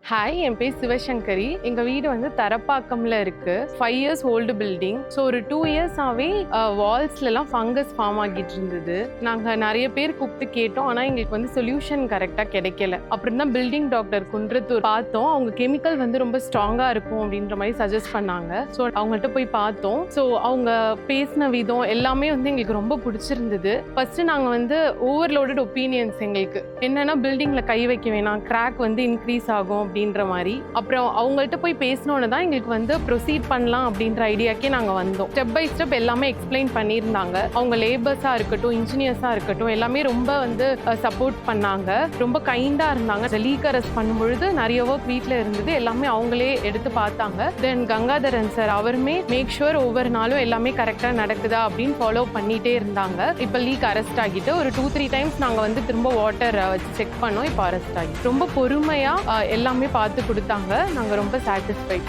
Hi, என் பேர் சிவசங்கரி. எங்க வீடு வந்து தரப்பாக்கம்ல இருக்கு. 5 இயர்ஸ் ஓல்டு பில்டிங். ஸோ ஒரு 2 இயர்ஸாவே வால்ஸ்லலாம் ஃபங்கஸ் ஃபார்ம் ஆகிட்டு இருந்தது. நாங்க நிறைய பேர் கூப்பிட்டு கேட்டோம். ஆனா எங்களுக்கு வந்து சொல்யூஷன் கரெக்டா கிடைக்கல. அப்புறம் தான் பில்டிங் டாக்டர் குன்றத்தூர் பார்த்தோம். அவங்க கெமிக்கல் வந்து ரொம்ப ஸ்ட்ராங்கா இருக்கும் அப்படின்ற மாதிரி சஜஸ்ட் பண்ணாங்க. ஸோ அவங்கள்ட்ட போய் பார்த்தோம். ஸோ அவங்க பேசின விதம் எல்லாமே வந்து எங்களுக்கு ரொம்ப பிடிச்சிருந்தது. ஃபர்ஸ்ட் நாங்க வந்து ஓவர்லோடட் ஒப்பீனியன்ஸ் எங்களுக்கு என்னன்னா பில்டிங்ல கை வைக்க வேணாம், கிராக் வந்து இன்க்ரீஸ் ஆகும் அப்படின்ற மாதிரி. அப்புறம் அவங்கள்ட்ட போய் பேசினோன்னு தான் எங்களுக்கு வந்து ப்ரொசீட் பண்ணலாம் அப்படின்ற ஐடியாக்கே நாங்கள் வந்தோம். ஸ்டெப் பை ஸ்டெப் எல்லாமே எக்ஸ்பிளைன் பண்ணியிருந்தாங்க. அவங்க லேபர்ஸாக இருக்கட்டும், இன்ஜினியர்ஸாக இருக்கட்டும், எல்லாமே ரொம்ப வந்து சப்போர்ட் பண்ணாங்க. ரொம்ப கைண்டாக இருந்தாங்க. லீக் அரெஸ்ட் பண்ணும்பொழுது நிறைய ஒர்க் வீட்டில் இருந்தது. எல்லாமே அவங்களே எடுத்து பார்த்தாங்க. தென் கங்காதரன் சார் அவருமே மேக் ஷுர் ஒவ்வொரு நாளும் எல்லாமே கரெக்டாக நடக்குதா அப்படின்னு ஃபாலோ பண்ணிட்டே இருந்தாங்க. இப்போ லீக் அரெஸ்ட் ஆகிட்டு ஒரு 2-3 டைம்ஸ் நாங்கள் வந்து திரும்ப வாட்டர் வச்சு செக் பண்ணோம். இப்போ அரெஸ்ட் ஆகி ரொம்ப பொறுமையாக எல்லாமே பார்த்து கொடுத்தாங்க. நாங்கள் ரொம்ப சாட்டிஸ்ஃபைட்.